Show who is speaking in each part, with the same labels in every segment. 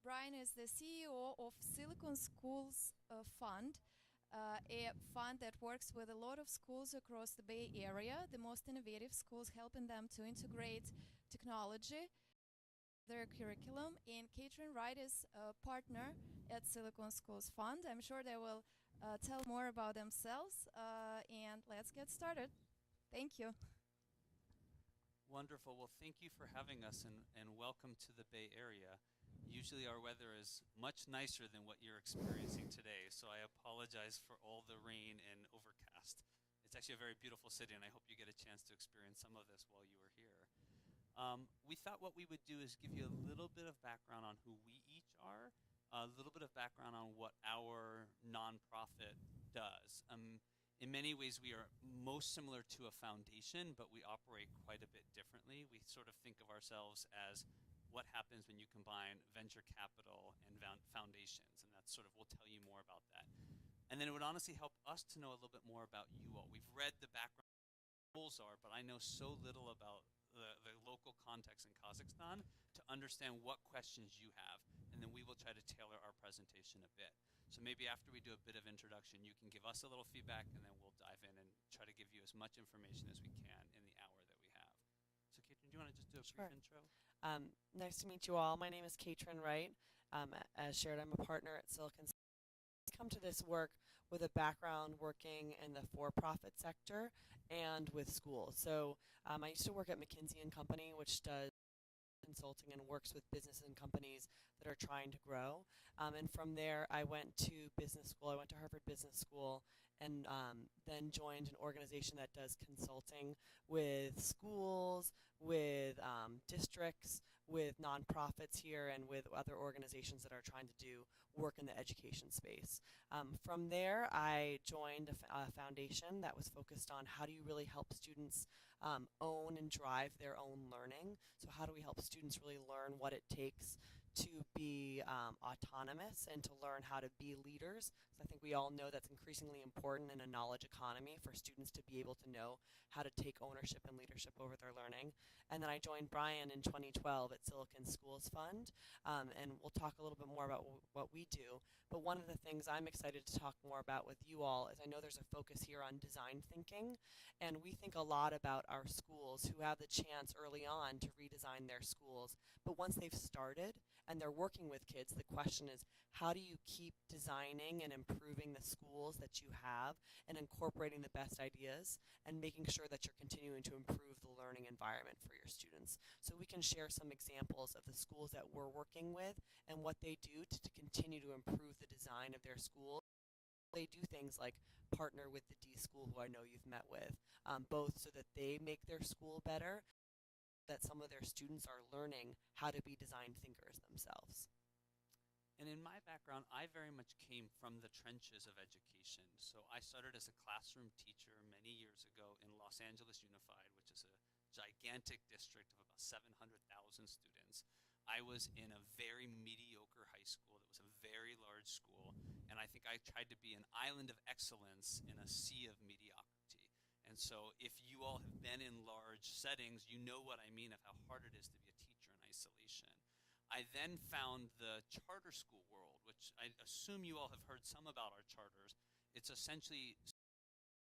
Speaker 1: Brian is the CEO of Silicon Schools Fund, a fund that works with a lot of schools across the Bay Area, the most innovative schools, helping them to integrate technology their curriculum. And Catherine Wright is a partner at Silicon Schools Fund. I'm sure they will tell more about themselves. And let's get started. Thank you.
Speaker 2: Wonderful. Well, thank you for having us and welcome to the Bay Area. Usually our weather is much nicer than what you're experiencing today, so I apologize for all the rain and overcast. It's actually a very beautiful city, and I hope you get a chance to experience some of this while you are here. We thought what we would do is give you a little bit of background on who we each are, a little bit of background on what our nonprofit does. In many ways, we are most similar to a foundation, but we operate quite a bit differently. We sort of think of ourselves as what happens when you combine venture capital and foundations, and that's sort of, we'll tell you more about that. And then it would honestly help us to know a little bit more about you all. We've read the background rules are, but I know so little about the local context in Kazakhstan to understand what questions you have, and then we will try to tailor our presentation a bit. So maybe after we do a bit of introduction, you can give us a little feedback, and then we'll dive in and try to give you as much information as we can in the hour that we have. So Catherine, do you want to just do a brief intro?
Speaker 3: Nice to meet you all. My name is Catherine Wright. As shared, I'm a partner at Silicon. Come to this work with a background working in the for-profit sector and with schools. So I used to work at McKinsey & Company, which does consulting and works with businesses and companies that are trying to grow. And from there, I went to business school. I went to Harvard Business School and then joined an organization that does consulting with schools, with districts, with nonprofits here, and with other organizations that are trying to do work in the education space. From there, I joined a foundation that was focused on how do you really help students own and drive their own learning. So how do we help students really learn what it takes to be autonomous and to learn how to be leaders. So I think we all know that's increasingly important in a knowledge economy for students to be able to know how to take ownership and leadership over their learning. And then I joined Brian in 2012 at Silicon Schools Fund, and we'll talk a little bit more about what we do. But one of the things I'm excited to talk more about with you all is I know there's a focus here on design thinking, and we think a lot about our schools who have the chance early on to redesign their schools. But once they've started and they're working with kids, the question is, how do you keep designing and improving the schools that you have and incorporating the best ideas and making sure that you're continuing to improve the learning environment for your students? So we can share some examples of the schools that we're working with and what they do to continue to improve the design of their schools. They do things like partner with the D school, who I know you've met with, both so that they make their school better, that some of their students are learning how to be design thinkers themselves.
Speaker 2: And in my background, I very much came from the trenches of education. So I started as a classroom teacher many years ago in Los Angeles Unified, which is a gigantic district of about 700,000 students. I was in a very mediocre high school that was a very large school, and I think I tried to be an island of excellence in a sea of mediocrity. And so if you all have been in large settings, you know what I mean of how hard it is to be a teacher in isolation. I then found the charter school world, which I assume you all have heard some about our charters. It's essentially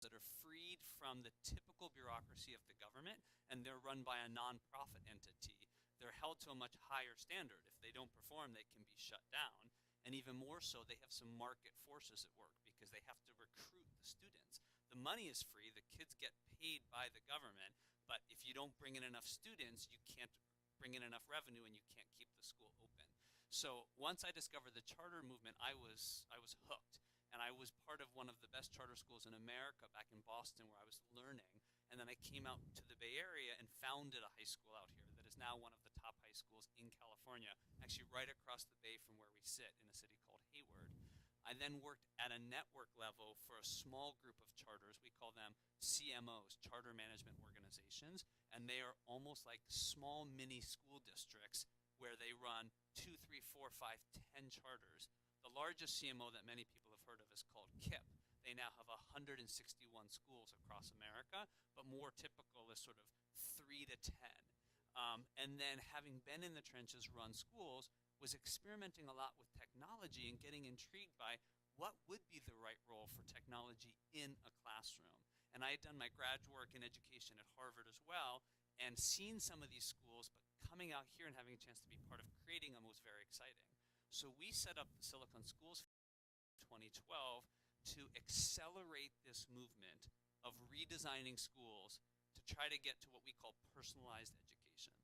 Speaker 2: that are freed from the typical bureaucracy of the government, and they're run by a nonprofit entity. They're held to a much higher standard. If they don't perform, they can be shut down. And even more so, they have some market forces at work because they have to recruit the students. The money is free, the kids get paid by the government, but if you don't bring in enough students, you can't bring in enough revenue and you can't keep the school open. So once I discovered the charter movement, I was hooked. And I was part of one of the best charter schools in America back in Boston where I was learning. And then I came out to the Bay Area and founded a high school out here that is now one of the top high schools in California, actually right across the bay from where we sit in a city called Hayward. I then worked at a network level for a small group of charters. We call them CMOs, Charter Management Organizations, and they are almost like small mini school districts where they run 2, 3, 4, 5, 10 charters. The largest CMO that many people have heard of is called KIP. They now have 161 schools across America, but more typical is sort of 3 to 10. And then having been in the trenches, run schools, was experimenting a lot with technology and getting intrigued by what would be the right role for technology in a classroom. And I had done my graduate work in education at Harvard as well, and seen some of these schools, but coming out here and having a chance to be part of creating them was very exciting. So we set up the Silicon Schools 2012 to accelerate this movement of redesigning schools to try to get to what we call personalized education.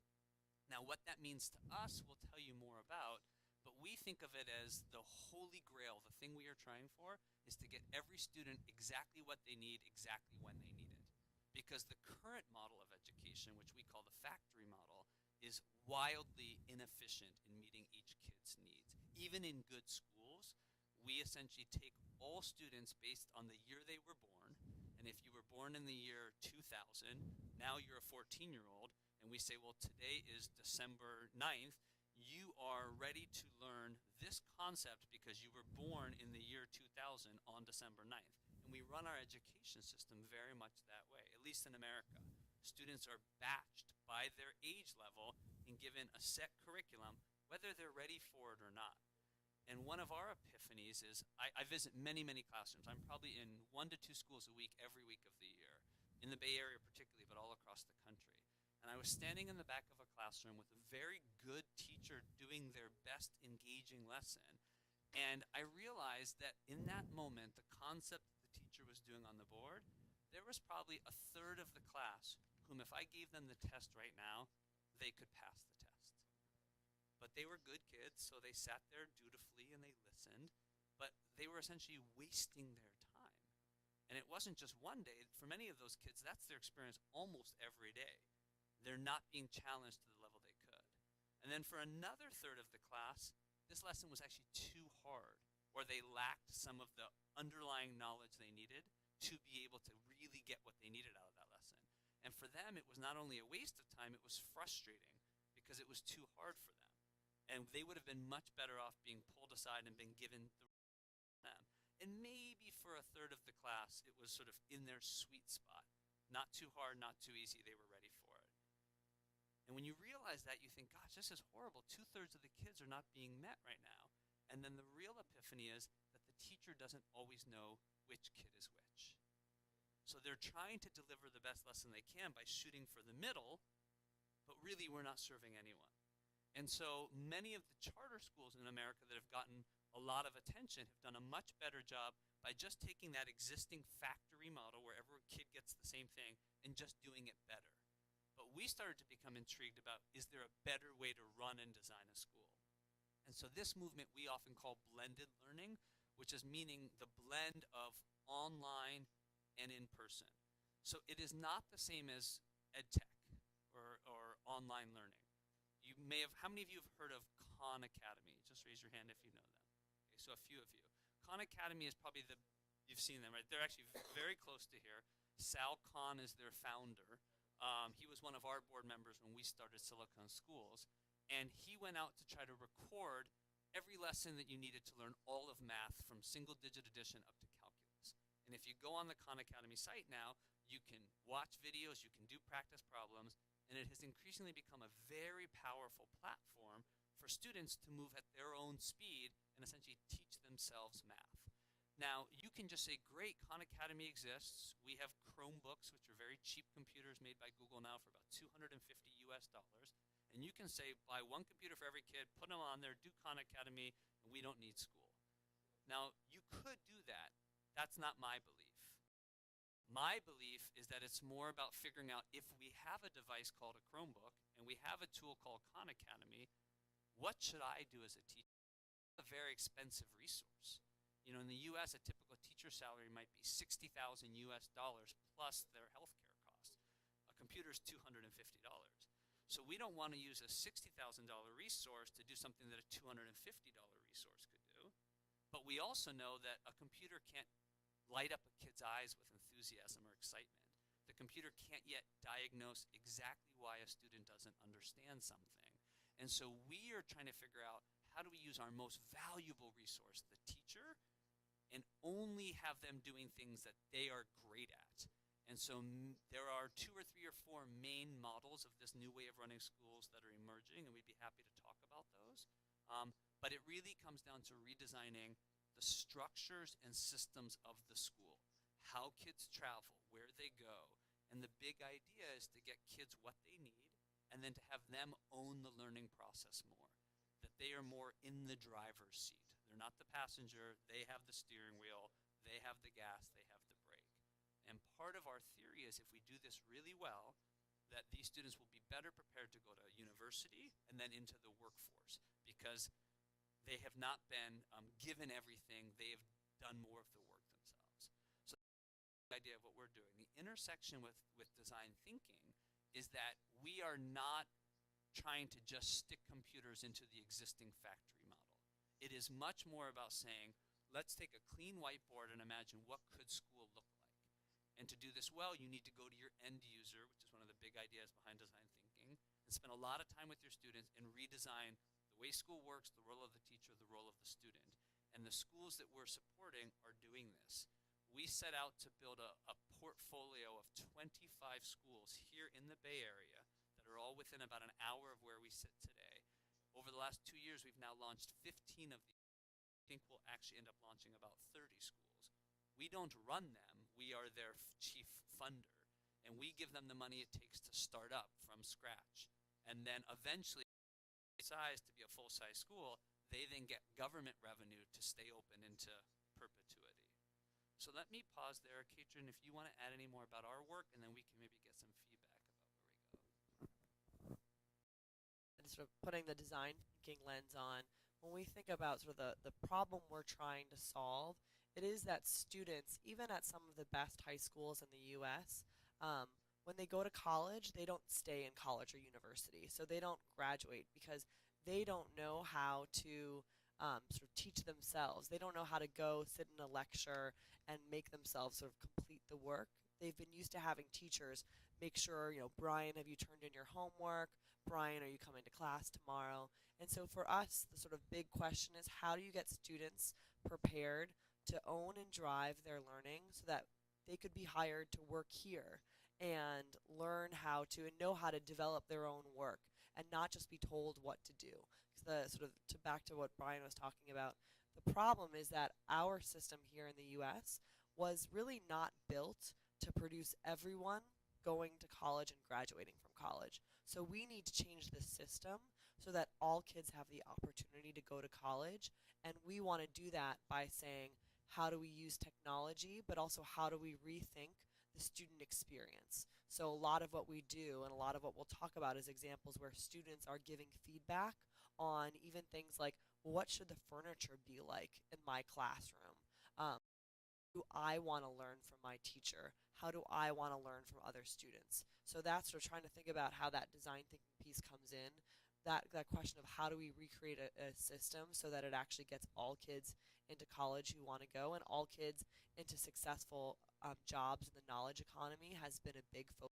Speaker 2: Now, what that means to us, we'll tell you more about, but we think of it as the holy grail. The thing we are trying for is to get every student exactly what they need, exactly when they need it. Because the current model of education, which we call the factory model, is wildly inefficient in meeting each kid's needs. Even in good schools, we essentially take all students based on the year they were born, and if you were born in the year 2000, now you're a 14-year-old, and we say, well, today is December 9th, you are ready to learn this concept because you were born in the year 2000 on December 9th. And we run our education system very much that way, at least in America. Students are batched by their age level and given a set curriculum, whether they're ready for it or not. And one of our epiphanies is, I visit many, many classrooms. I'm probably in 1 to 2 schools a week every week of the year, in the Bay Area particularly, but all across the country. And I was standing in the back of a classroom with a very good teacher doing their best engaging lesson. And I realized that in that moment, the concept that the teacher was doing on the board, there was probably a third of the class whom, if I gave them the test right now, they could pass the test. But they were good kids, so they sat there dutifully and they listened, but they were essentially wasting their time. And it wasn't just one day. For many of those kids, that's their experience almost every day. They're not being challenged to the level they could. And then for another third of the class, this lesson was actually too hard, or they lacked some of the underlying knowledge they needed to be able to really get what they needed out of that lesson. And for them, it was not only a waste of time, it was frustrating because it was too hard for them. And they would have been much better off being pulled aside and been given them. And maybe for a third of the class, it was sort of in their sweet spot. Not too hard, not too easy, they were ready for it. And when you realize that, you think, gosh, this is horrible. 2/3 of the kids are not being met right now. And then the real epiphany is that the teacher doesn't always know which kid is which. So they're trying to deliver the best lesson they can by shooting for the middle, but really we're not serving anyone. And so many of the charter schools in America that have gotten a lot of attention have done a much better job by just taking that existing factory model where every kid gets the same thing and just doing it better. But we started to become intrigued about, is there a better way to run and design a school? And so this movement we often call blended learning, which is meaning the blend of online and in person. So it is not the same as EdTech or online learning. You may have, how many of you have heard of Khan Academy? Just raise your hand if you know them. Okay, so a few of you. Khan Academy is probably you've seen them, right? They're actually very close to here. Sal Khan is their founder. He was one of our board members when we started Silicon Schools, and he went out to try to record every lesson that you needed to learn all of math from single-digit addition up to calculus. And if you go on the Khan Academy site now, you can watch videos, you can do practice problems, and it has increasingly become a very powerful platform for students to move at their own speed and essentially teach themselves math. Now, you can just say, great, Khan Academy exists. We have Chromebooks, which are very cheap computers made by Google now for about $250 US. And you can say, buy one computer for every kid, put them on there, do Khan Academy, and we don't need school. Now, you could do that. That's not my belief. My belief is that it's more about figuring out, if we have a device called a Chromebook and we have a tool called Khan Academy, what should I do as a teacher? It's a very expensive resource. You know, in the US, a typical teacher salary might be $60,000 US plus their healthcare costs. A computer is $250. So we don't want to use a $60,000 resource to do something that a $250 resource could do. But we also know that a computer can't light up a kid's eyes with enthusiasm or excitement. The computer can't yet diagnose exactly why a student doesn't understand something. And so we are trying to figure out, how do we use our most valuable resource, the teacher, and only have them doing things that they are great at. And so there are 2 or 3 or 4 main models of this new way of running schools that are emerging, and we'd be happy to talk about those. But it really comes down to redesigning the structures and systems of the school, how kids travel, where they go. And the big idea is to get kids what they need and then to have them own the learning process more, that they are more in the driver's seat. They're not the passenger, they have the steering wheel, they have the gas, they have the brake. And part of our theory is if we do this really well, that these students will be better prepared to go to university and then into the workforce because they have not been given everything, they have done more of the work themselves. So the idea of what we're doing, the intersection with design thinking is that we are not trying to just stick computers into the existing factory model. It is much more about saying, let's take a clean whiteboard and imagine what could school look like. And to do this well, you need to go to your end user, which is one of the big ideas behind design thinking, and spend a lot of time with your students and redesign the way school works, the role of the teacher, the role of the student. And the schools that we're supporting are doing this. We set out to build a portfolio of 25 schools here in the Bay Area that are all within about an hour of where we sit today. Over the last 2 years, we've now launched 15 of these. I think we'll actually end up launching about 30 schools. We don't run them. We are their chief funder. And we give them the money it takes to start up from scratch. And then eventually, size to be a full-size school, they then get government revenue to stay open into perpetuity. So let me pause there. Katrin, if you want to add any more about our work, and then we can maybe get some feedback about where we go.
Speaker 3: And sort of putting the design thinking lens on, when we think about sort of the problem we're trying to solve, it is that students, even at some of the best high schools in the US, when they go to college, they don't stay in college or university. So they don't graduate because they don't know how to sort of teach themselves. They don't know how to go sit in a lecture and make themselves sort of complete the work. They've been used to having teachers make sure, Brian, have you turned in your homework? Brian, are you coming to class tomorrow? And so for us, the sort of big question is how do you get students prepared to own and drive their learning so that they could be hired to work here and learn how to and know how to develop their own work and not just be told what to do. The sort of back to what Brian was talking about, the problem is that our system here in the US was really not built to produce everyone going to college and graduating from college. So we need to change the system so that all kids have the opportunity to go to college. And we want to do that by saying, how do we use technology, but also how do we rethink the student experience? So a lot of what we do and a lot of what we'll talk about is examples where students are giving feedback on even things like, what should the furniture be like in my classroom? Do I want to learn from my teacher? How do I want to learn from other students? So that's sort of trying to think about how that design thinking piece comes in. That question of how do we recreate a system so that it actually gets all kids into college who want to go and all kids into successful jobs in the knowledge economy has been a big focus.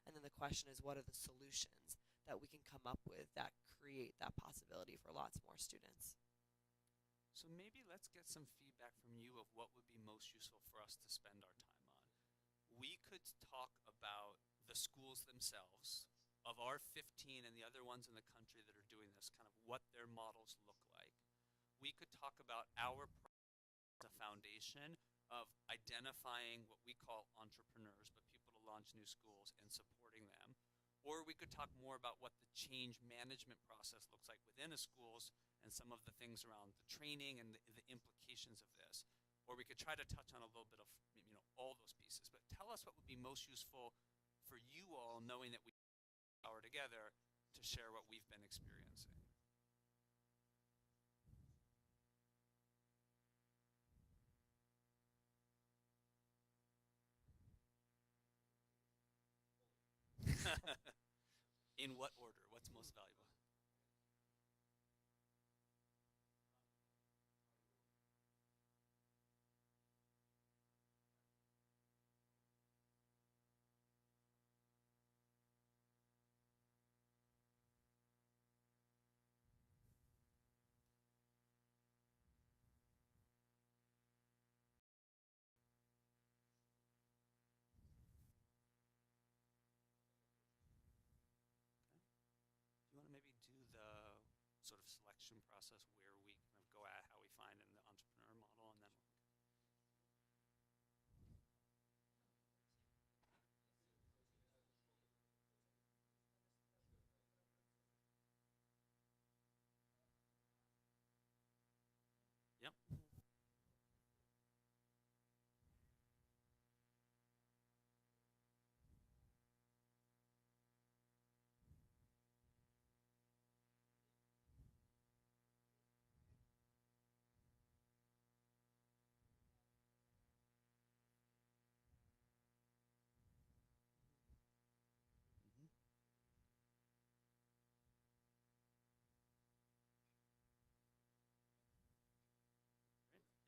Speaker 3: And then the question is, what are the solutions that we can come up with that create that possibility for lots more students?
Speaker 2: So maybe let's get some feedback from you of what would be most useful for us to spend our time on. We could talk about the schools themselves, of our 15 and the other ones in the country that are doing this, kind of what their models look like. We could talk about our the foundation of identifying what we call entrepreneurs, but people to launch new schools and supporting them. Or we could talk more about what the change management process looks like within a schools and some of the things around the training and the implications of this. Or we could try to touch on a little bit of all those pieces. But tell us what would be most useful for you all, knowing that we power together to share what we've been experiencing. In what order? What's most valuable? Yep. Mhm.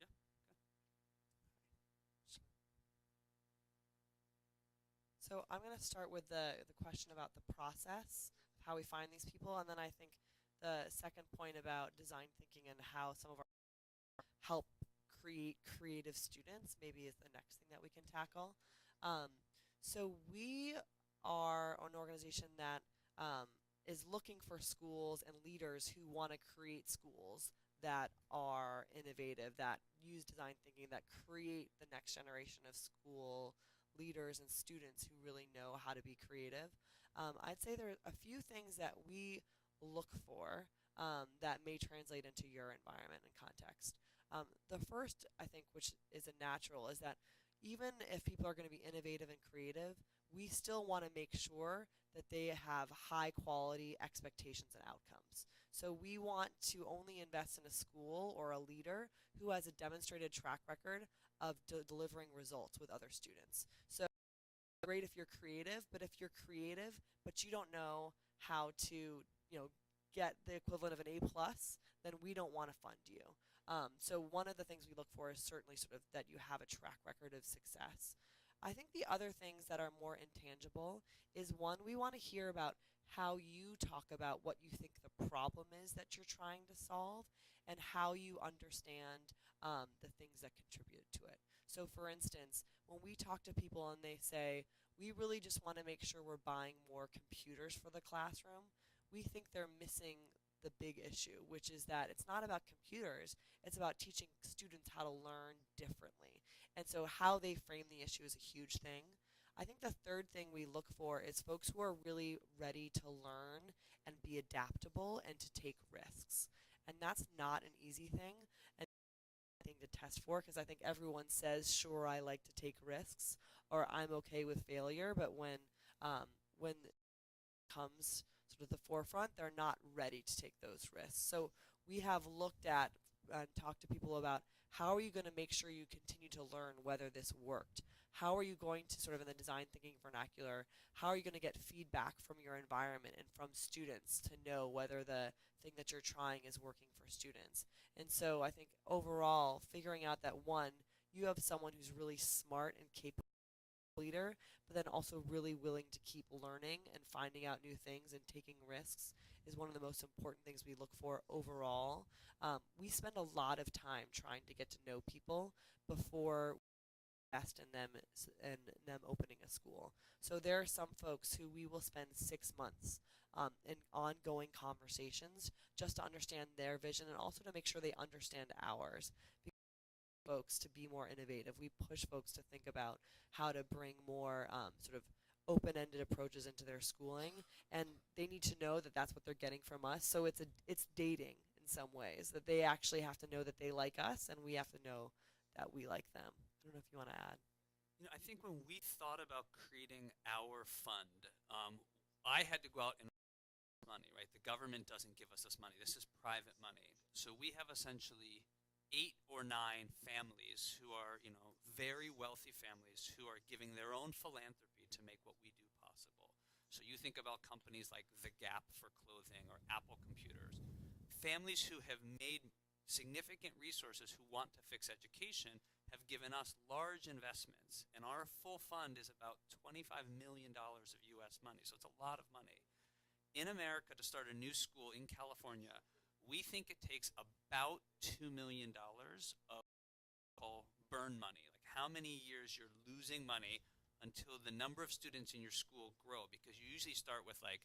Speaker 2: Right. Yeah.
Speaker 3: So I'm going to start with the question about the process, how we find these people, and then I think the second point about design thinking and how some of our help create creative students maybe is the next thing that we can tackle. Um, so we are an organization that is looking for schools and leaders who want to create schools that are innovative, that use design thinking, that create the next generation of school leaders and students who really know how to be creative. I'd say there are a few things that we look for that may translate into your environment and context. The first, I think, which is a natural, is that even if people are going to be innovative and creative, we still want to make sure that they have high quality expectations and outcomes. So we want to only invest in a school or a leader who has a demonstrated track record of delivering results with other students. So great if you're creative, but if you're creative but you don't know how to, get the equivalent of an A plus, then we don't want to fund you. So one of the things we look for is certainly sort of that you have a track record of success. I think the other things that are more intangible is one, we want to hear about how you talk about what you think the problem is that you're trying to solve and how you understand the things that contribute to it. So, for instance, when we talk to people and they say, we really just want to make sure we're buying more computers for the classroom, we think they're missing the big issue, which is that it's not about computers, it's about teaching students how to learn differently. And so, how they frame the issue is a huge thing. I think the third thing we look for is folks who are really ready to learn and be adaptable and to take risks. And that's not an easy thing. And thing to test for because I think everyone says, "Sure, I like to take risks," or "I'm okay with failure," but when it comes sort of the forefront, they're not ready to take those risks. So we have looked at and talked to people about how are you going to make sure you continue to learn whether this worked. How are you going to sort of in the design thinking vernacular, how are you going to get feedback from your environment and from students to know whether the thing that you're trying is working for students? And so I think overall, figuring out that one, you have someone who's really smart and capable leader, but then also really willing to keep learning and finding out new things and taking risks is one of the most important things we look for overall. We spend a lot of time trying to get to know people before we invest in them and them opening a school. So there are some folks who we will spend 6 months in ongoing conversations just to understand their vision and also to make sure they understand ours. Folks to be more innovative. We push folks to think about how to bring more sort of open-ended approaches into their schooling, and they need to know that that's what they're getting from us. So it's dating in some ways that they actually have to know that they like us, and we have to know that we like them. I don't know if you want to add.
Speaker 2: I think when we thought about creating our fund, I had to go out and money, right? The government doesn't give us this money. This is private money. So we have essentially 8 or 9 families who are, very wealthy families who are giving their own philanthropy to make what we do possible. So you think about companies like The Gap for clothing or Apple computers. Families who have made significant resources who want to fix education have given us large investments, and our full fund is about $25 million of US money. So it's a lot of money. In America, to start a new school in California, we think it takes about $2 million of burn money, like how many years you're losing money until the number of students in your school grow, because you usually start with like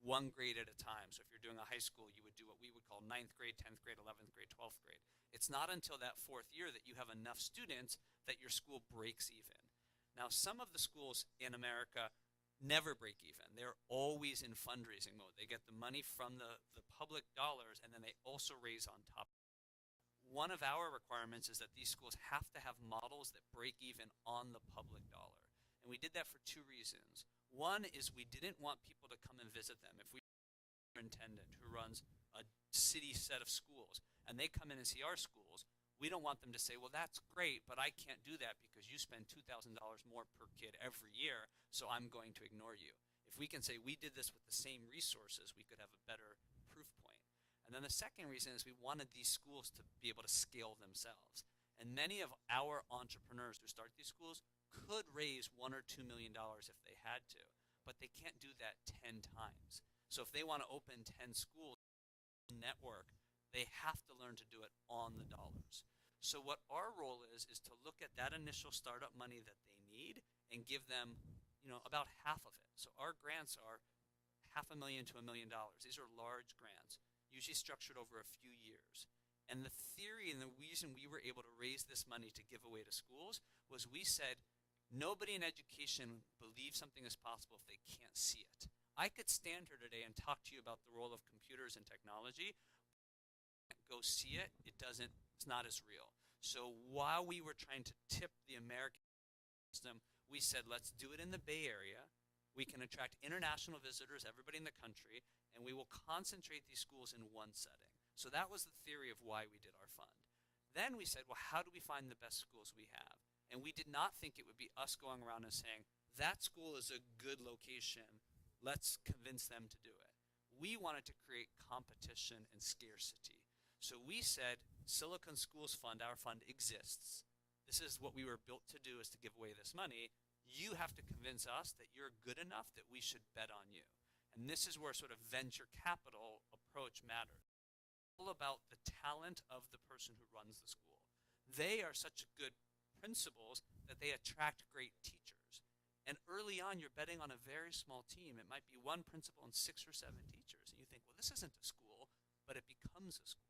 Speaker 2: one grade at a time. So if you're doing a high school, you would do what we would call ninth grade, 10th grade, 11th grade, 12th grade. It's not until that 4th year that you have enough students that your school breaks even. Now, some of the schools in America never break even. They're always in fundraising mode. They get the money from the public dollars, and then they also raise on top. one of our requirements is that these schools have to have models that break even on the public dollar. And we did that for two reasons. One is we didn't want people to come and visit them. If we have a superintendent who runs a city set of schools and they come in and see our schools, we don't want them to say, well, that's great, but I can't do that because you spend $2,000 more per kid every year, so I'm going to ignore you. If we can say we did this with the same resources, we could have a better proof point. And then the second reason is we wanted these schools to be able to scale themselves. And many of our entrepreneurs who start these schools could raise $1 or $2 million if they had to, but they can't do that 10 times. So if they want to open 10 schools network, they have to learn to do it on the dollars. So what our role is to look at that initial startup money that they need and give them, about half of it. So our grants are $500,000 to $1 million. These are large grants, usually structured over a few years. And the theory and the reason we were able to raise this money to give away to schools was we said, nobody in education believes something is possible if they can't see it. I could stand here today and talk to you about the role of computers and technology. Go see it, it's not as real. So while we were trying to tip the American system, we said, let's do it in the Bay Area. We can attract international visitors, everybody in the country, and we will concentrate these schools in one setting. So that was the theory of why we did our fund. Then we said, well, how do we find the best schools we have? And we did not think it would be us going around and saying, that school is a good location, let's convince them to do it. We wanted to create competition and scarcity. So we said, Silicon Schools Fund, our fund exists. This is what we were built to do, is to give away this money. You have to convince us that you're good enough that we should bet on you. And this is where sort of venture capital approach matters. All about the talent of the person who runs the school. They are such good principals that they attract great teachers. And early on, you're betting on a very small team. It might be one principal and 6 or 7 teachers. And you think, well, this isn't a school, but it becomes a school.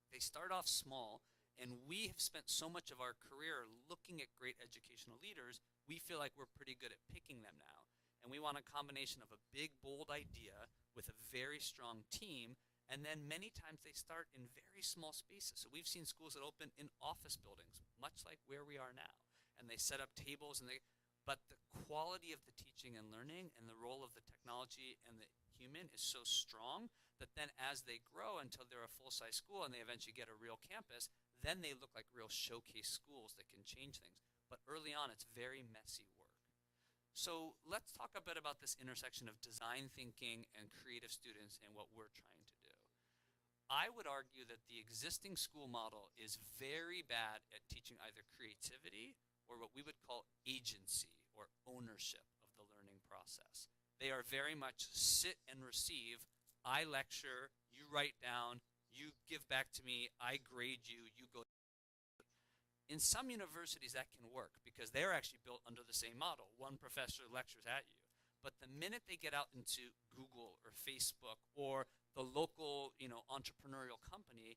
Speaker 2: They start off small, and we have spent so much of our career looking at great educational leaders, we feel like we're pretty good at picking them now. And we want a combination of a big, bold idea with a very strong team, and then many times they start in very small spaces. So we've seen schools that open in office buildings, much like where we are now. And they set up tables, but the quality of the teaching and learning and the role of the technology and the human is so strong that then as they grow until they're a full-size school and they eventually get a real campus, then they look like real showcase schools that can change things. But early on, it's very messy work. So let's talk a bit about this intersection of design thinking and creative students and what we're trying to do. I would argue that the existing school model is very bad at teaching either creativity or what we would call agency or ownership of the learning process. They are very much sit and receive. I lecture, you write down, you give back to me, I grade you, you go. In some universities that can work because they're actually built under the same model. One professor lectures at you. But the minute they get out into Google or Facebook or the local, entrepreneurial company,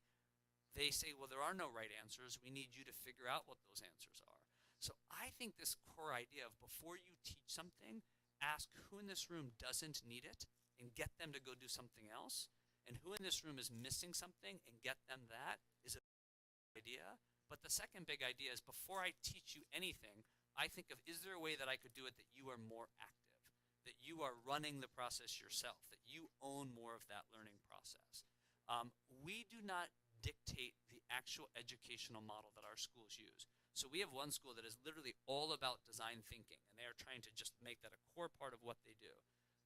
Speaker 2: they say, well, there are no right answers. We need you to figure out what those answers are. So I think this core idea of before you teach something, ask who in this room doesn't need it and get them to go do something else, and who in this room is missing something and get them that is a big idea. But the second big idea is before I teach you anything, I think of, is there a way that I could do it that you are more active, that you are running the process yourself, that you own more of that learning process. We do not dictate the actual educational model that our schools use. So we have one school that is literally all about design thinking, and they are trying to just make that a core part of what they do.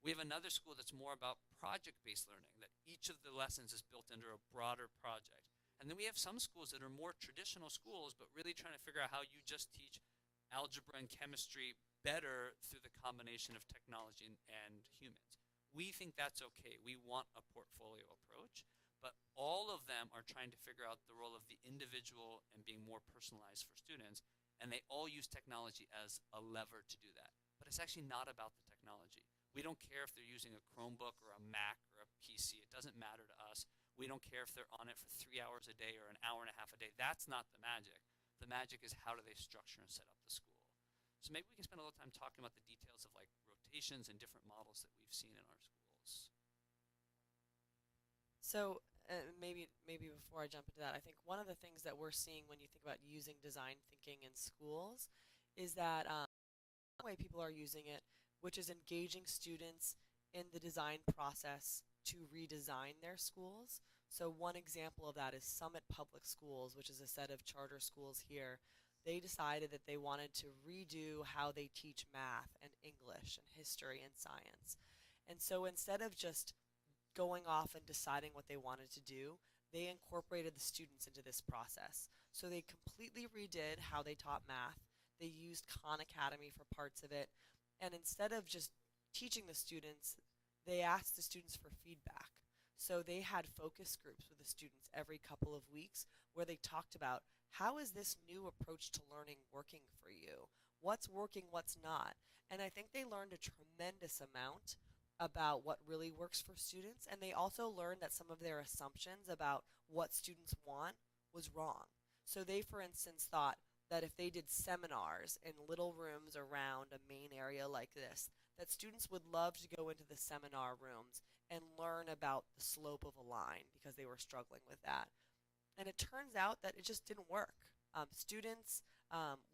Speaker 2: We have another school that's more about project-based learning, that each of the lessons is built into a broader project. And then we have some schools that are more traditional schools, but really trying to figure out how you just teach algebra and chemistry better through the combination of technology and humans. We think that's okay. We want a portfolio approach, but all of them are trying to figure out the role of the individual and being more personalized for students, and they all use technology as a lever to do that. But it's actually not about the technology. We don't care if they're using a Chromebook or a Mac or a PC. It doesn't matter to us. We don't care if they're on it for 3 hours a day or an hour and a half a day. That's not the magic. The magic is how do they structure and set up the school. So maybe we can spend a little time talking about the details of like rotations and different models that we've seen in our schools.
Speaker 3: So maybe before I jump into that, I think one of the things that we're seeing when you think about using design thinking in schools is that one way people are using it, which is engaging students in the design process to redesign their schools. So one example of that is Summit Public Schools, which is a set of charter schools here. They decided that they wanted to redo how they teach math and English and history and science. And so instead of just going off and deciding what they wanted to do, they incorporated the students into this process. So they completely redid how they taught math. They used Khan Academy for parts of it. And instead of just teaching the students, they asked the students for feedback. So they had focus groups with the students every couple of weeks where they talked about how is this new approach to learning working for you? What's working, what's not? And I think they learned a tremendous amount about what really works for students, and they also learned that some of their assumptions about what students want was wrong. So they, for instance, thought that if they did seminars in little rooms around a main area like this, that students would love to go into the seminar rooms and learn about the slope of a line because they were struggling with that. And it turns out that it just didn't work. Students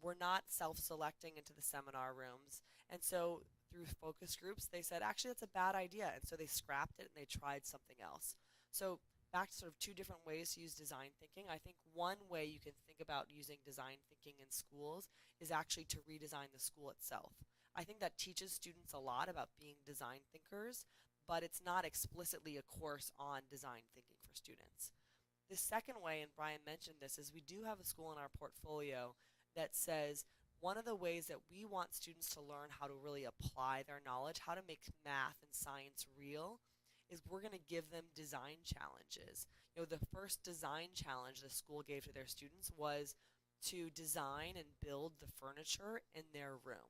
Speaker 3: were not self-selecting into the seminar rooms, and so through focus groups, they said, actually, that's a bad idea, and so they scrapped it and they tried something else. So back to sort of two different ways to use design thinking. I think one way you can think about using design thinking in schools is actually to redesign the school itself. I think that teaches students a lot about being design thinkers, but it's not explicitly a course on design thinking for students. The second way, and Brian mentioned this, is we do have a school in our portfolio that says one of the ways that we want students to learn how to really apply their knowledge, how to make math and science real, is we're going to give them design challenges. You know, the first design challenge the school gave to their students was to design and build the furniture in their room.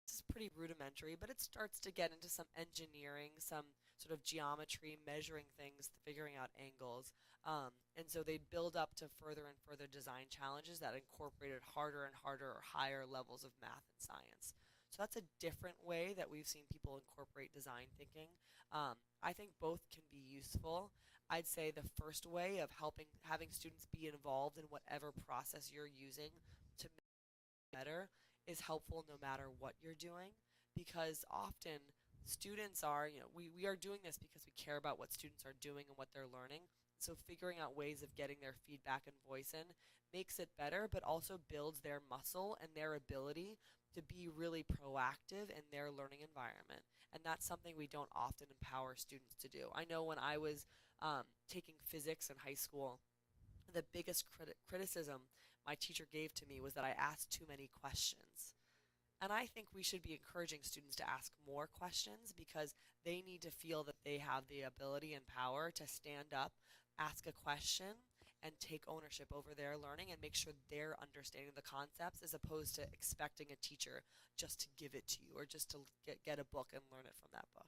Speaker 3: This is pretty rudimentary, but it starts to get into some engineering, some sort of geometry, measuring things, figuring out angles. And so they'd build up to further and further design challenges that incorporated harder and harder or higher levels of math and science. So that's a different way that we've seen people incorporate design thinking. I think both can be useful. I'd say the first way of having students be involved in whatever process you're using to better is helpful no matter what you're doing, because often students are, we are doing this because we care about what students are doing and what they're learning. So figuring out ways of getting their feedback and voice in makes it better, but also builds their muscle and their ability to be really proactive in their learning environment. And that's something we don't often empower students to do. I know when I was taking physics in high school, the biggest criticism my teacher gave to me was that I asked too many questions. And I think we should be encouraging students to ask more questions because they need to feel that they have the ability and power to stand up, ask a question, and take ownership over their learning and make sure they're understanding the concepts as opposed to expecting a teacher just to give it to you or just to get a book and learn it from that book.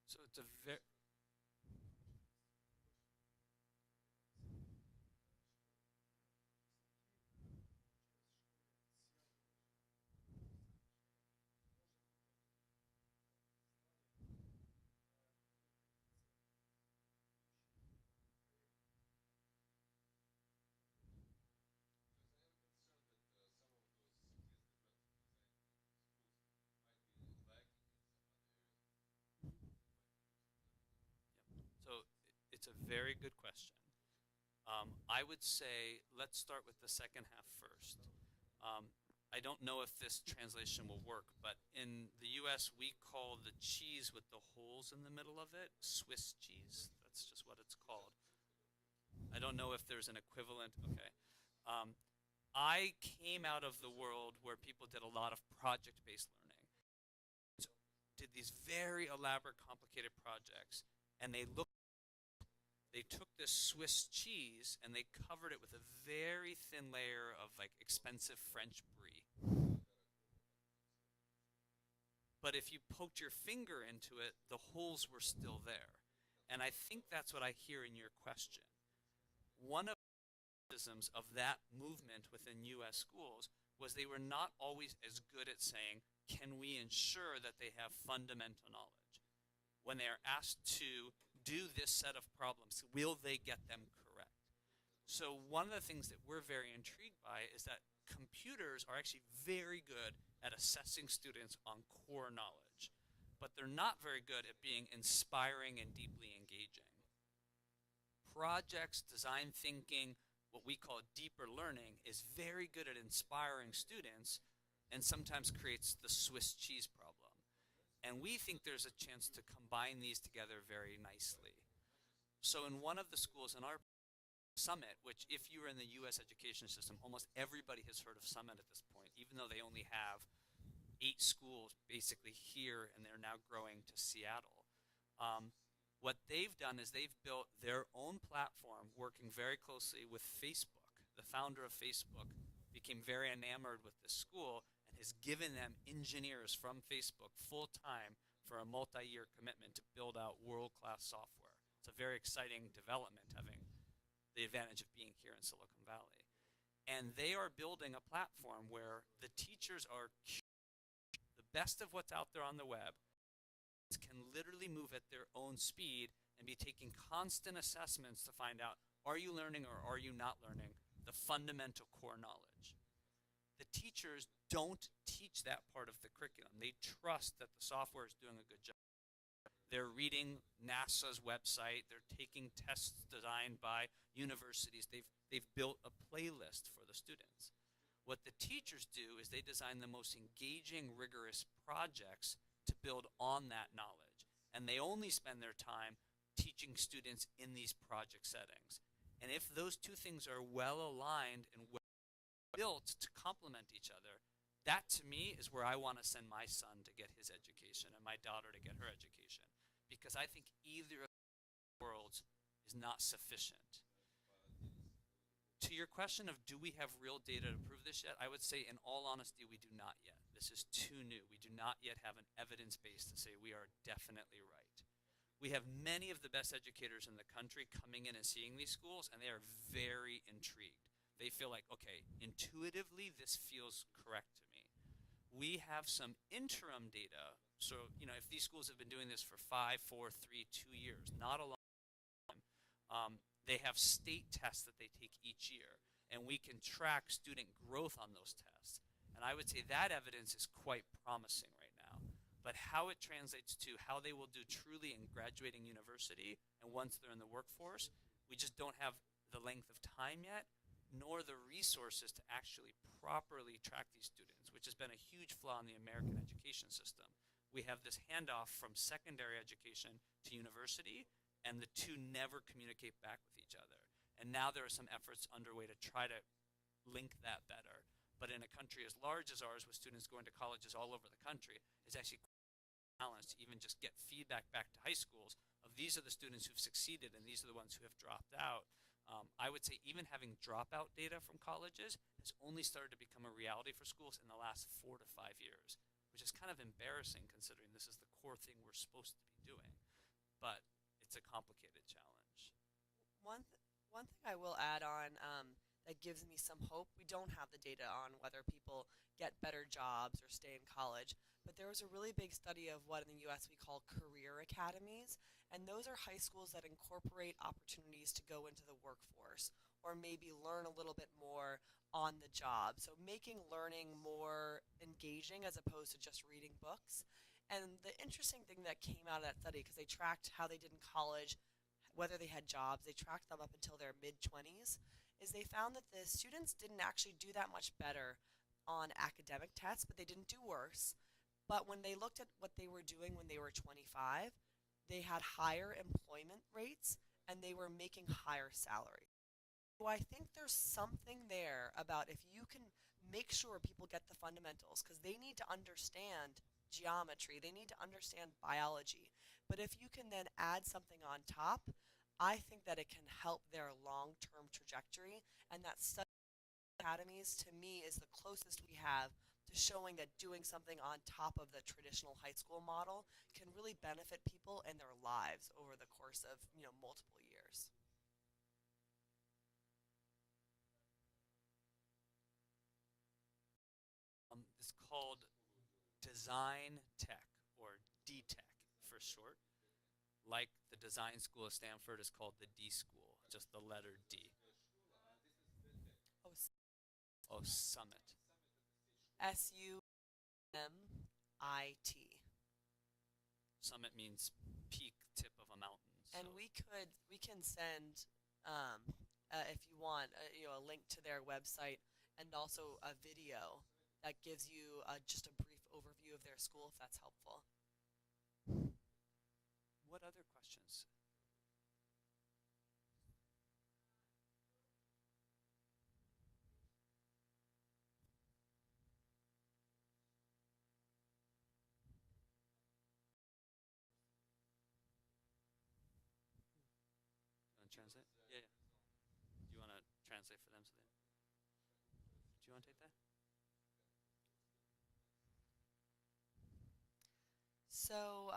Speaker 2: So it's a very so it's a very good question. I would say let's start with the second half first. Um, I don't know if this translation will work, but in the US, we call the cheese with the holes in the middle of it Swiss cheese. That's just what it's called. I don't know if there's an equivalent. Okay. Um, I came out of the world where people did a lot of project based learning, so did these very elaborate, complicated projects, and they took this Swiss cheese and they covered it with a very thin layer of like expensive French brie. But if you poked your finger into it, the holes were still there. And I think that's what I hear in your question. One of the criticisms of that movement within US schools was they were not always as good at saying, can we ensure that they have fundamental knowledge? When they are asked to do this set of problems, will they get them correct? So one of the things that we're very intrigued by is that computers are actually very good at assessing students on core knowledge, but they're not very good at being inspiring and deeply engaging. Projects, design thinking, what we call deeper learning, is very good at inspiring students and sometimes creates the Swiss cheese problem. And we think there's a chance to combine these together very nicely. So in one of the schools in our Summit, which if you were in the US education system, almost everybody has heard of Summit at this point, even though they only have 8 schools basically here and they're now growing to Seattle. What they've done is they've built their own platform working very closely with Facebook. The founder of Facebook became very enamored with this school and has given them engineers from Facebook full time for a multi-year commitment to build out world-class software. It's a very exciting development having the advantage of being here in Silicon Valley. And they are building a platform where the teachers are the best of what's out there on the web, can literally move at their own speed and be taking constant assessments to find out, are you learning or are you not learning the fundamental core knowledge? The teachers don't teach that part of the curriculum. They trust that the software is doing a good job. They're reading NASA's website. They're taking tests designed by universities. They've built a playlist for the students. What the teachers do is they design the most engaging, rigorous projects to build on that knowledge. And they only spend their time teaching students in these project settings. And if those two things are well aligned and well built to complement each other, that to me is where I want to send my son to get his education and my daughter to get her education. Because I think either of those worlds is not sufficient. To your question of do we have real data to prove this yet, I would say in all honesty, we do not yet. This is too new. We do not yet have an evidence base to say we are definitely right. We have many of the best educators in the country coming in and seeing these schools, and they are very intrigued. They feel like, okay, intuitively, this feels correct to me. We have some interim data. So, if these schools have been doing this for 5, 4, 3, 2 years, not a long time, they have state tests that they take each year, and we can track student growth on those tests. And I would say that evidence is quite promising right now. But how it translates to how they will do truly in graduating university and once they're in the workforce, we just don't have the length of time yet, nor the resources to actually properly track these students, which has been a huge flaw in the American education system. We have this handoff from secondary education to university, and the two never communicate back with each other. And now there are some efforts underway to try to link that better. But in a country as large as ours, with students going to colleges all over the country, it's actually quite a challenge to even just get feedback back to high schools of these are the students who've succeeded and these are the ones who have dropped out. I would say even having dropout data from colleges has only started to become a reality for schools in the last 4 to 5 years, which is kind of embarrassing considering this is the core thing we're supposed to be doing. But it's a complicated challenge.
Speaker 3: One thing I will add on that gives me some hope. We don't have the data on whether people get better jobs or stay in college, but there was a really big study of what in the US we call career academies, and those are high schools that incorporate opportunities to go into the workforce or maybe learn a little bit more on the job. So making learning more engaging as opposed to just reading books. And the interesting thing that came out of that study, because they tracked how they did in college, whether they had jobs, they tracked them up until their mid-20s, is they found that the students didn't actually do that much better on academic tests, but they didn't do worse. But when they looked at what they were doing when they were 25, they had higher employment rates and they were making higher salaries. So I think there's something there about if you can make sure people get the fundamentals, because they need to understand geometry, they need to understand biology. But if you can then add something on top, I think that it can help their long-term trajectory, and that study academies to me is the closest we have to showing that doing something on top of the traditional high school model can really benefit people and their lives over the course of, multiple years.
Speaker 2: It's called Design Tech, or D-Tech for short. Like the design school at Stanford is called the D School, just the letter D.
Speaker 3: Oh,
Speaker 2: Oh, Summit.
Speaker 3: SUMIT.
Speaker 2: Summit means peak, tip of a mountain.
Speaker 3: And
Speaker 2: So
Speaker 3: we can send, if you want, a link to their website and also a video that gives you just a brief overview of their school, if that's helpful.
Speaker 2: what other questions? You want to translate? Yeah, yeah. Do you want to translate for them? Do you want to take that?
Speaker 3: So,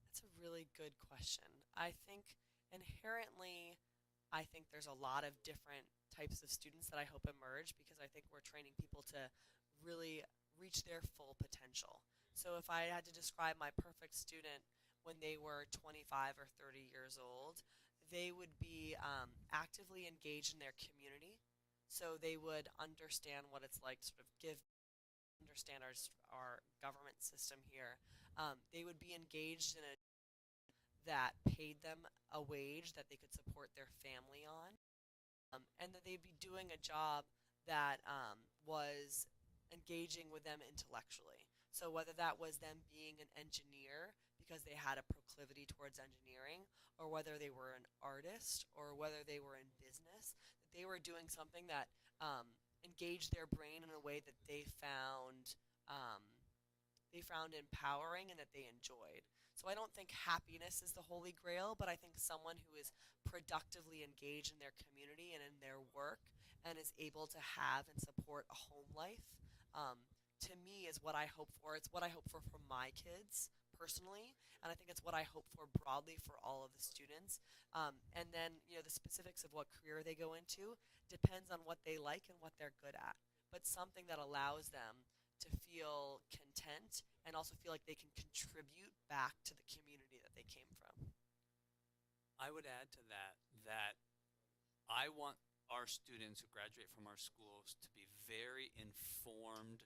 Speaker 3: that's a really good question. Inherently, I think there's a lot of different types of students that I hope emerge because I think we're training people to really reach their full potential. So, if I had to describe my perfect student when they were 25 or 30 years old, they would be actively engaged in their community. So, they would understand what it's like to sort of understand our government system here. They would be engaged in a that paid them a wage that they could support their family on, and that they'd be doing a job that was engaging with them intellectually. So whether that was them being an engineer because they had a proclivity towards engineering, or whether they were an artist, or whether they were in business, that they were doing something that engaged their brain in a way that um, they found empowering and that they enjoyed. So I don't think happiness is the holy grail, but I think someone who is productively engaged in their community and in their work and is able to have and support a home life, um, to me is what I hope for. It's what I hope for my kids personally, and I think it's what I hope for broadly for all of the students. And then, the specifics of what career they go into depends on what they like and what they're good at, but something that allows them to feel content and also feel like they can contribute back to the community that they came from.
Speaker 2: I would add to that that I want our students who graduate from our schools to be very informed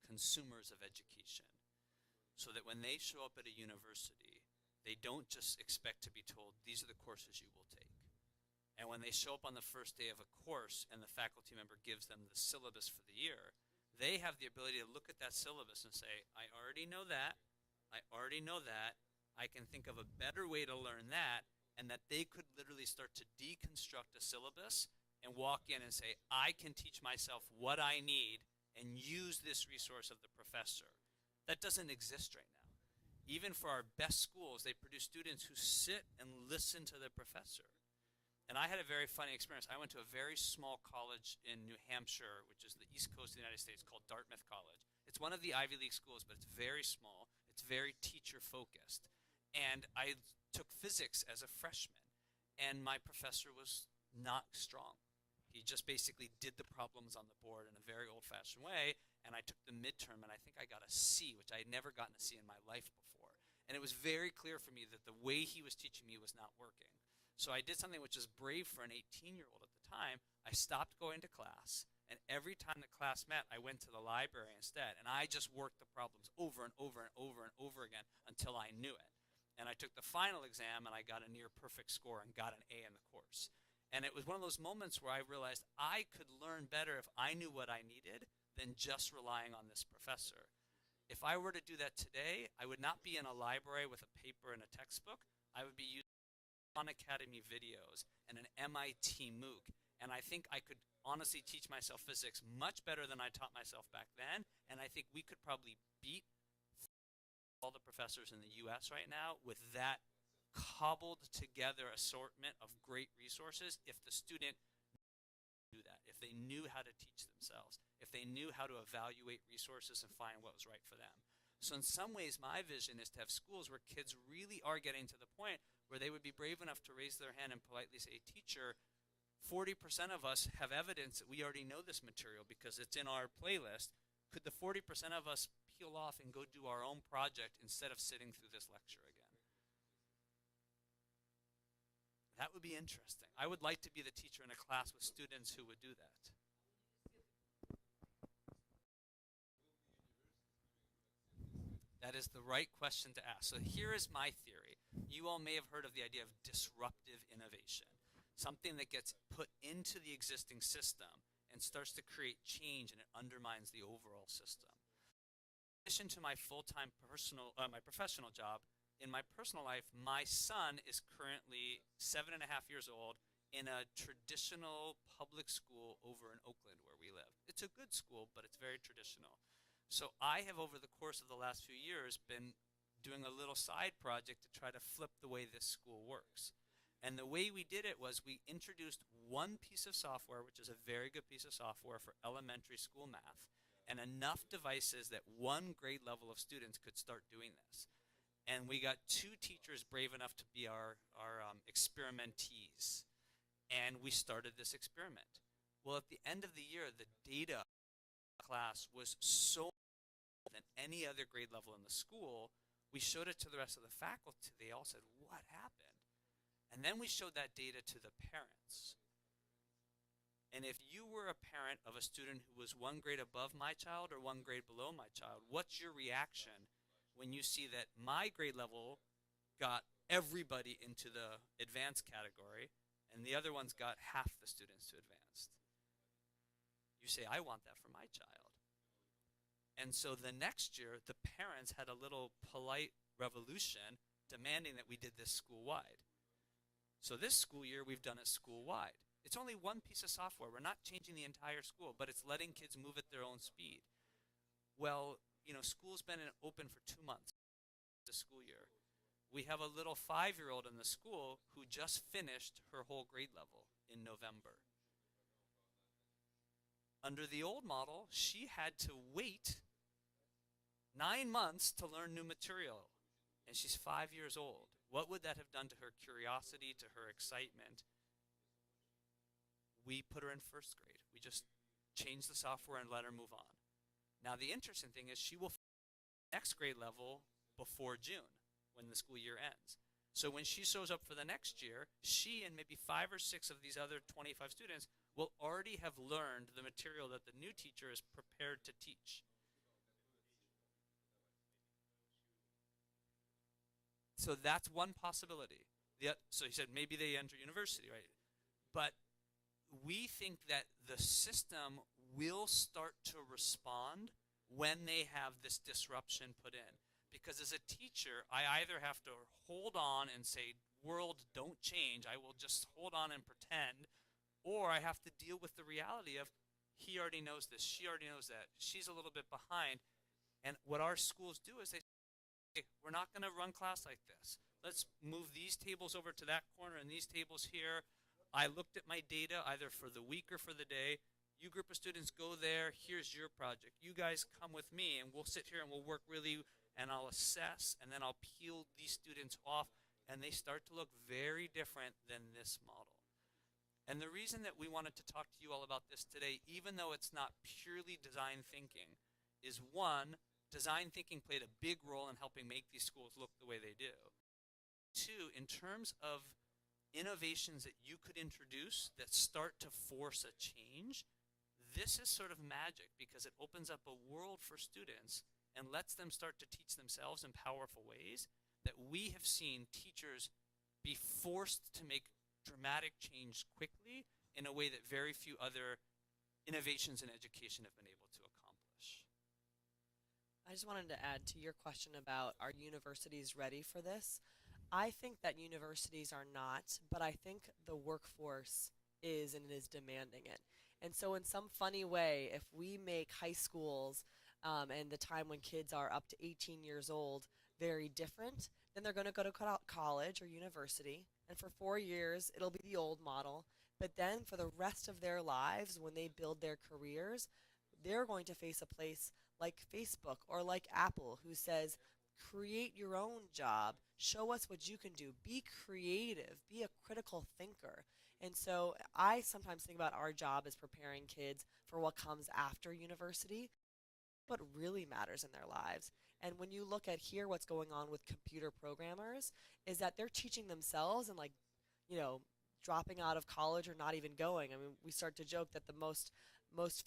Speaker 2: consumers of education, so that when they show up at a university, they don't just expect to be told, these are the courses you will take. And when they show up on the first day of a course and the faculty member gives them the syllabus for the year, they have the ability to look at that syllabus and say, I already know that, I already know that, I can think of a better way to learn that, and that they could literally start to deconstruct a syllabus and walk in and say, I can teach myself what I need and use this resource of the professor. That doesn't exist right now. Even for our best schools, they produce students who sit and listen to the professor. And I had a very funny experience. I went to a very small college in New Hampshire, which is the east coast of the United States, called Dartmouth College. It's one of the Ivy League schools, but it's very small. It's very teacher focused. And I took physics as a freshman, and my professor was not strong. He just basically did the problems on the board in a very old-fashioned way, and I took the midterm, and I think I got a C, which I had never gotten a C in my life before. And it was very clear for me that the way he was teaching me was not working. So I did something which was brave for an 18-year-old at the time. I stopped going to class, and every time the class met, I went to the library instead, and I just worked the problems over and over and over and over again until I knew it. And I took the final exam and I got a near perfect score and got an A in the course. And it was one of those moments where I realized I could learn better if I knew what I needed than just relying on this professor. If I were to do that today, I would not be in a library with a paper and a textbook. I would be using Khan Academy videos and an MIT MOOC. And I think I could honestly teach myself physics much better than I taught myself back then. And I think we could probably beat all the professors in the US right now with that cobbled together assortment of great resources if the student knew that, if they knew how to teach themselves, if they knew how to evaluate resources and find what was right for them. So in some ways, my vision is to have schools where kids really are getting to the point where they would be brave enough to raise their hand and politely say, teacher, 40% of us have evidence that we already know this material because it's in our playlist. Could the 40% of us peel off and go do our own project instead of sitting through this lecture again? That would be interesting. I would like to be the teacher in a class with students who would do that. That is the right question to ask. So here is my theory. You all may have heard of the idea of disruptive innovation, something that gets put into the existing system and starts to create change, and it undermines the overall system. In addition to my full-time my professional job, in my personal life, my son is currently 7.5 years old in a traditional public school over in Oakland where we live. It's a good school, but it's very traditional. So I have, over the course of the last few years, been doing a little side project to try to flip the way this school works. And the way we did it was we introduced one piece of software, which is a very good piece of software for elementary school math, and enough devices that one grade level of students could start doing this. And we got 2 teachers brave enough to be our experimentees. And we started this experiment. Well, at the end of the year, the data class was so more than any other grade level in the school. We showed it to the rest of the faculty. They all said, what happened? And then we showed that data to the parents. And if you were a parent of a student who was 1 grade above my child or 1 grade below my child, what's your reaction when you see that my grade level got everybody into the advanced category and the other ones got half the students to advanced? You say, I want that for my child. And so the next year, the parents had a little polite revolution demanding that we did this school-wide. So this school year, we've done it school-wide. It's only one piece of software. We're not changing the entire school, but it's letting kids move at their own speed. Well, you know, school's been open for 2 months this school year. We have a little 5-year-old in the school who just finished her whole grade level in November. Under the old model, she had to wait 9 months to learn new material, and she's 5 years old. What would that have done to her curiosity, to her excitement? We put her in 1st grade. We just changed the software and let her move on. Now, the interesting thing is she will next grade level before June when the school year ends. So when she shows up for the next year, she and maybe 5 or 6 of these other 25 students will already have learned the material that the new teacher is prepared to teach. So that's one possibility. So he said maybe they enter university, right? But we think that the system will start to respond when they have this disruption put in. Because as a teacher, I either have to hold on and say, world, don't change, I will just hold on and pretend, or I have to deal with the reality of he already knows this, she already knows that, she's a little bit behind. And what our schools do is they say, hey, we're not going to run class like this. Let's move these tables over to that corner and these tables here. I looked at my data either for the week or for the day. You group of students go there, here's your project. You guys come with me and we'll sit here and we'll work really, and I'll assess, and then I'll peel these students off, and they start to look very different than this model. And the reason that we wanted to talk to you all about this today, even though it's not purely design thinking, is 1, design thinking played a big role in helping make these schools look the way they do. 2, in terms of innovations that you could introduce that start to force a change, this is sort of magic because it opens up a world for students and lets them start to teach themselves in powerful ways that we have seen teachers be forced to make dramatic change quickly in a way that very few other innovations in education have been able to accomplish.
Speaker 3: I just wanted to add to your question about are universities ready for this? I think that universities are not, but I think the workforce is and is demanding it. And so, in some funny way, if we make high schools and the time when kids are up to 18 years old very different, then they're going to go to college or university. And for 4 years, it'll be the old model. But then for the rest of their lives, when they build their careers, they're going to face a place like Facebook or like Apple who says, create your own job, show us what you can do, be creative, be a critical thinker. And so I sometimes think about our job as preparing kids for what comes after university, what really matters in their lives. And when you look at here, what's going on with computer programmers is that they're teaching themselves and, like, you know, dropping out of college or not even going. I mean, we start to joke that the most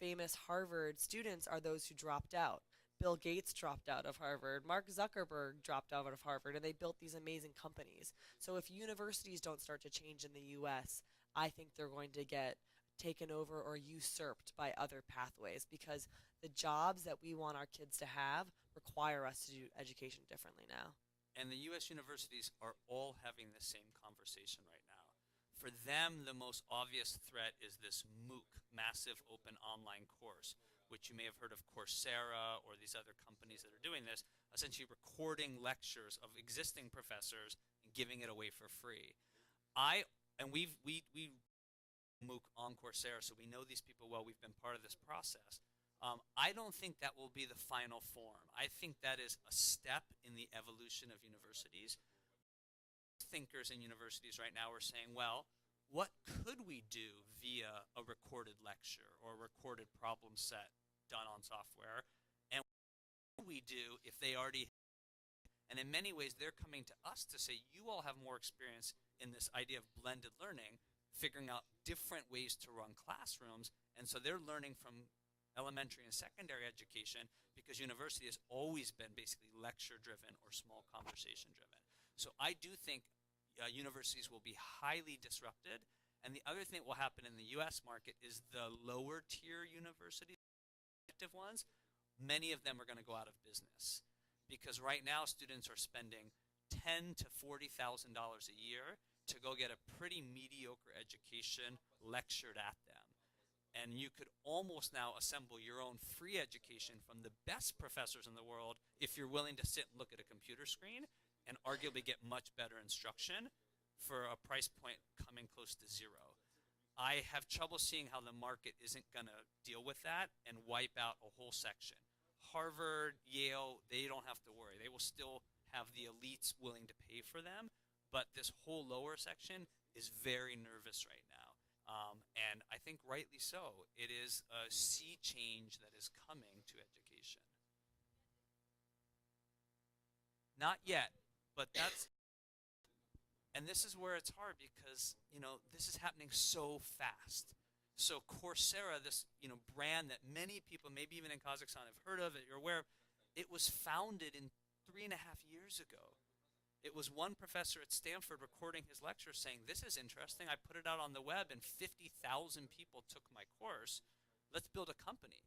Speaker 3: famous Harvard students are those who dropped out. Bill Gates dropped out of Harvard, Mark Zuckerberg dropped out of Harvard, and they built these amazing companies. So if universities don't start to change in the US, I think they're going to get taken over or usurped by other pathways because the jobs that we want our kids to have require us to do education differently now.
Speaker 2: And the US universities are all having the same conversation right now. For them, the most obvious threat is this MOOC, Massive Open Online Course, which you may have heard of Coursera or these other companies that are doing this, essentially recording lectures of existing professors and giving it away for free. We MOOC on Coursera, so we know these people well. We've been part of this process. I don't think that will be the final form. I think that is a step in the evolution of universities. Thinkers in universities right now are saying, well, what could we do via a recorded lecture or a recorded problem set done on software? And what do we do if they already, and in many ways they're coming to us to say, you all have more experience in this idea of blended learning, figuring out different ways to run classrooms, and so they're learning from elementary and secondary education because university has always been basically lecture driven or small conversation driven. So I do think universities will be highly disrupted. And the other thing that will happen in the US market is the lower tier universities, active ones, many of them are going to go out of business. Because right now students are spending $10,000 to $40,000 a year to go get a pretty mediocre education lectured at them. And you could almost now assemble your own free education from the best professors in the world if you're willing to sit and look at a computer screen and arguably get much better instruction for a price point coming close to zero. I have trouble seeing how the market isn't going to deal with that and wipe out a whole section. Harvard, Yale, they don't have to worry. They will still have the elites willing to pay for them, but this whole lower section is very nervous right now. And I think rightly so. It is a sea change that is coming to education. Not yet, but that's, and this is where it's hard because, this is happening so fast. So Coursera, this, brand that many people, maybe even in Kazakhstan, have heard of, it, you're aware of, it was founded in 3.5 years ago. It was one professor at Stanford recording his lecture saying, this is interesting. I put it out on the web and 50,000 people took my course. Let's build a company.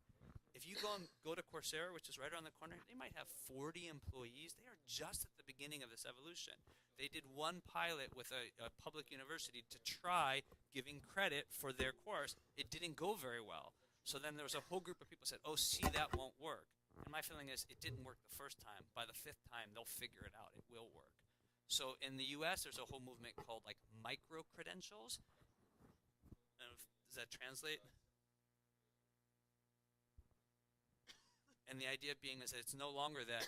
Speaker 2: If you go to Coursera, which is right around the corner, they might have 40 employees. They are just at the beginning of this evolution. They did one pilot with a public university to try giving credit for their course. It didn't go very well. So then there was a whole group of people who said, oh, see, that won't work. And my feeling is it didn't work the first time. By the 5th time, they'll figure it out. It will work. So in the US, there's a whole movement called like micro-credentials. Does that translate? And the idea being is that it's no longer that,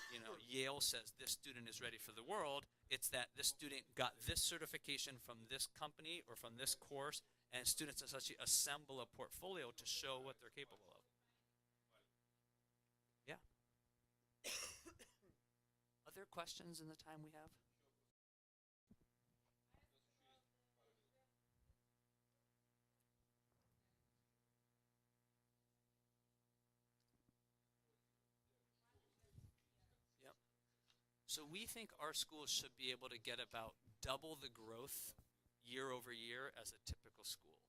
Speaker 2: Yale says this student is ready for the world. It's that this student got this certification from this company or from this course, and students essentially assemble a portfolio to show what they're capable of. Yeah. Other questions in the time we have? So we think our schools should be able to get about double the growth year over year as a typical school.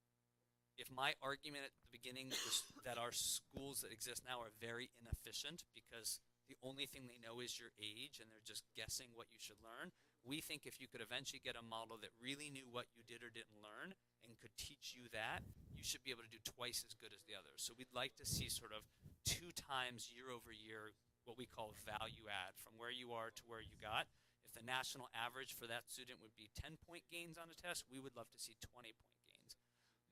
Speaker 2: If my argument at the beginning was that our schools that exist now are very inefficient because the only thing they know is your age and they're just guessing what you should learn, we think if you could eventually get a model that really knew what you did or didn't learn and could teach you that, you should be able to do twice as good as the others. So we'd like to see sort of 2 times year over year what we call value add from where you are to where you got. If the national average for that student would be 10-point gains on a test, we would love to see 20-point gains.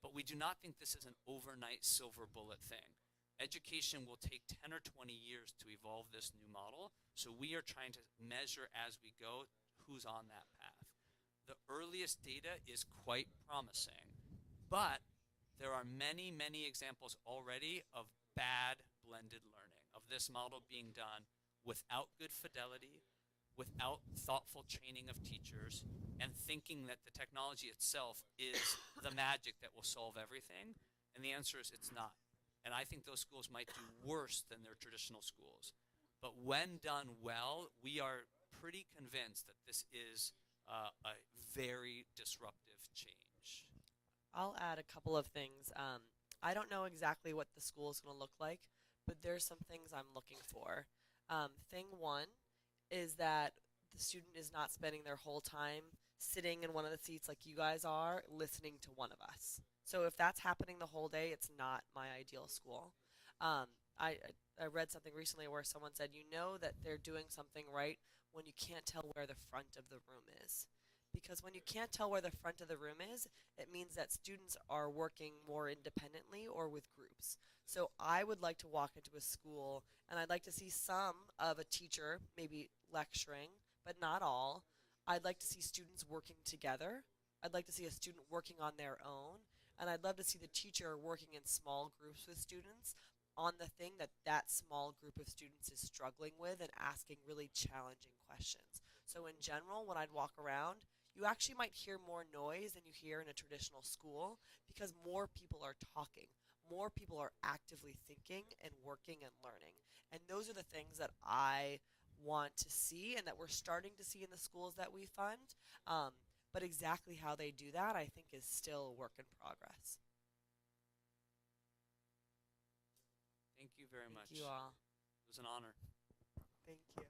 Speaker 2: But we do not think this is an overnight silver bullet thing. Education will take 10 or 20 years to evolve this new model, so we are trying to measure as we go who's on that path. The earliest data is quite promising, but there are many, many examples already of bad blended learning, of this model being done without good fidelity, without thoughtful training of teachers, and thinking that the technology itself is the magic that will solve everything. And the answer is it's not. And I think those schools might do worse than their traditional schools. But when done well, we are pretty convinced that this is a very disruptive change.
Speaker 3: I'll add a couple of things. I don't know exactly what the school is going to look like, but there's some things I'm looking for. Thing one is that the student is not spending their whole time sitting in one of the seats like you guys are, listening to one of us. So if that's happening the whole day, it's not my ideal school. Um, I read something recently where someone said, you know that they're doing something right when you can't tell where the front of the room is. Because when you can't tell where the front of the room is, it means that students are working more independently or with groups. So I would like to walk into a school and I'd like to see some of a teacher maybe lecturing, but not all. I'd like to see students working together. I'd like to see a student working on their own. And I'd love to see the teacher working in small groups with students on the thing that that small group of students is struggling with and asking really challenging questions. So in general, when I'd walk around, you actually might hear more noise than you hear in a traditional school because more people are talking. More people are actively thinking and working and learning. And those are the things that I want to see and that we're starting to see in the schools that we fund. But exactly how they do that, I think, is still a work in progress.
Speaker 2: Thank you very much.
Speaker 3: Thank you all.
Speaker 2: It was an honor.
Speaker 3: Thank you.